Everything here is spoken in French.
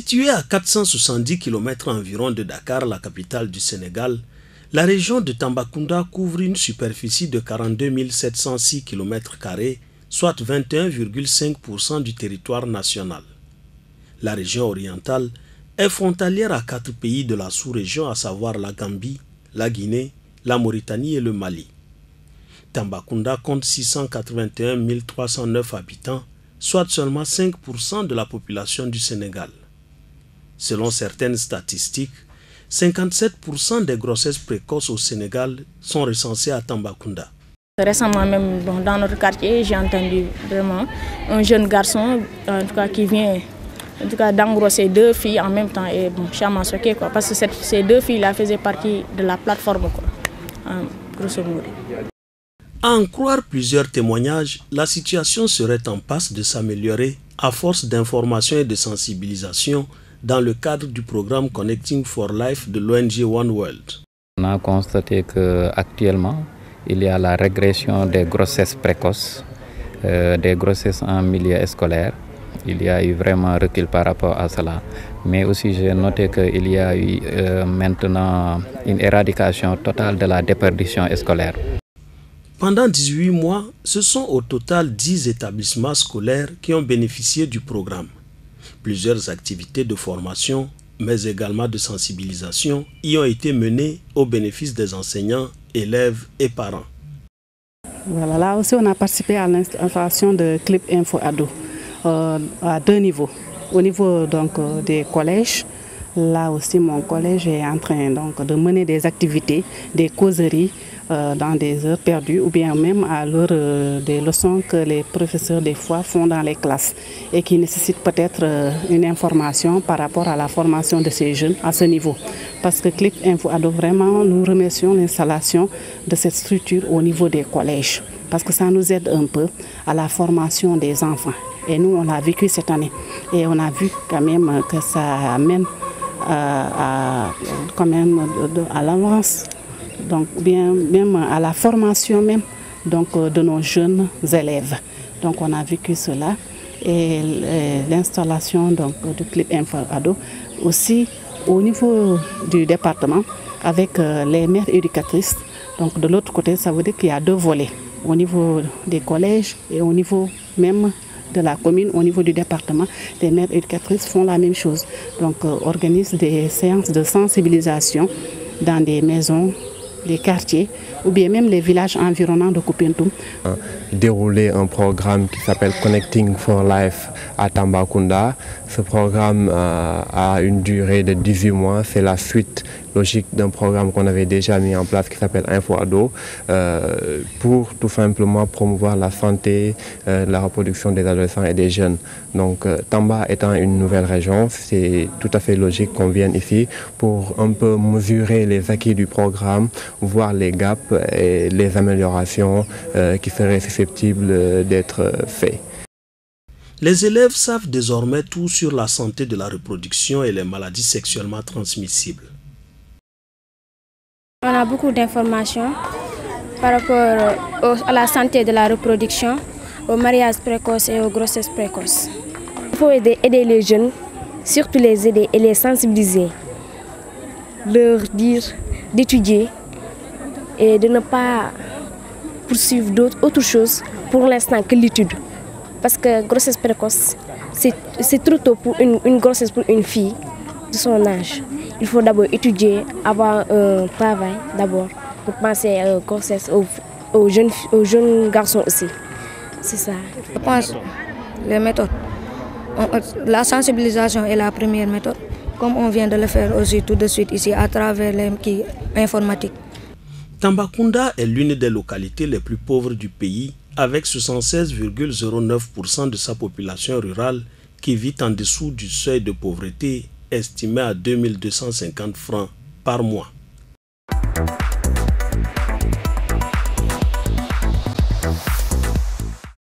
Située à 470 km environ de Dakar, la capitale du Sénégal, la région de Tambacounda couvre une superficie de 42 706 km², soit 21,5% du territoire national. La région orientale est frontalière à 4 pays de la sous-région, à savoir la Gambie, la Guinée, la Mauritanie et le Mali. Tambacounda compte 681 309 habitants, soit seulement 5% de la population du Sénégal. Selon certaines statistiques, 57% des grossesses précoces au Sénégal sont recensées à Tambacounda. Récemment même dans notre quartier, j'ai entendu vraiment un jeune garçon en tout cas, qui vient d'engrosser 2 filles en même temps et ça m'a choqué parce que ces 2 filles-là faisaient partie de la plateforme grosso modo. À en croire plusieurs témoignages, la situation serait en passe de s'améliorer à force d'information et de sensibilisation dans le cadre du programme Connecting for Life de l'ONG One World. On a constaté qu'actuellement, il y a la régression des grossesses précoces, des grossesses en milieu scolaire. Il y a eu vraiment un recul par rapport à cela. Mais aussi j'ai noté qu'il y a eu maintenant une éradication totale de la déperdition scolaire. Pendant 18 mois, ce sont au total 10 établissements scolaires qui ont bénéficié du programme. Plusieurs activités de formation, mais également de sensibilisation, y ont été menées au bénéfice des enseignants, élèves et parents. Voilà, là aussi on a participé à l'installation de Clip Info Ado à 2 niveaux. Au niveau donc, des collèges, là aussi mon collège est en train donc, de mener des activités, des causeries dans des heures perdues ou bien même à l'heure des leçons que les professeurs des fois font dans les classes et qui nécessitent peut-être une information par rapport à la formation de ces jeunes à ce niveau. Parce que Clip Info Ado, vraiment, nous remercions l'installation de cette structure au niveau des collèges parce que ça nous aide un peu à la formation des enfants. Et nous, on l'a vécu cette année et on a vu quand même que ça amène quand même à l'avance, donc bien même à la formation même donc de nos jeunes élèves. Donc on a vécu cela et l'installation donc de Clip Info Ado aussi au niveau du département avec les mères éducatrices. Donc de l'autre côté, ça veut dire qu'il y a 2 volets au niveau des collèges et au niveau même de la commune, au niveau du département. Les mères éducatrices font la même chose, donc organisent des séances de sensibilisation dans des maisons, des quartiers ou bien même les villages environnants de Koupentoum. Dérouler un programme qui s'appelle Connecting for Life à Tambacounda. Ce programme a une durée de 18 mois, c'est la suite logique d'un programme qu'on avait déjà mis en place qui s'appelle Info Ado pour tout simplement promouvoir la santé, la reproduction des adolescents et des jeunes. Donc Tamba étant une nouvelle région, c'est tout à fait logique qu'on vienne ici pour un peu mesurer les acquis du programme, voir les gaps et les améliorations qui seraient susceptibles d'être faits. Les élèves savent désormais tout sur la santé de la reproduction et les maladies sexuellement transmissibles. On a beaucoup d'informations par rapport à la santé de la reproduction, au mariage précoce et aux grossesses précoces. Il faut aider les jeunes, surtout les aider et les sensibiliser, leur dire d'étudier et de ne pas poursuivre autre chose pour l'instant que l'étude. Parce que grossesse précoce, c'est trop tôt pour une grossesse pour une fille de son âge. Il faut d'abord étudier, avoir un travail d'abord pour penser à grossesse aux jeunes garçons aussi. C'est ça. Je pense les méthodes. La sensibilisation est la première méthode, comme on vient de le faire aussi tout de suite ici à travers l'informatique. Tambacounda est l'une des localités les plus pauvres du pays, avec 76,09% de sa population rurale qui vit en dessous du seuil de pauvreté estimé à 2250 francs par mois.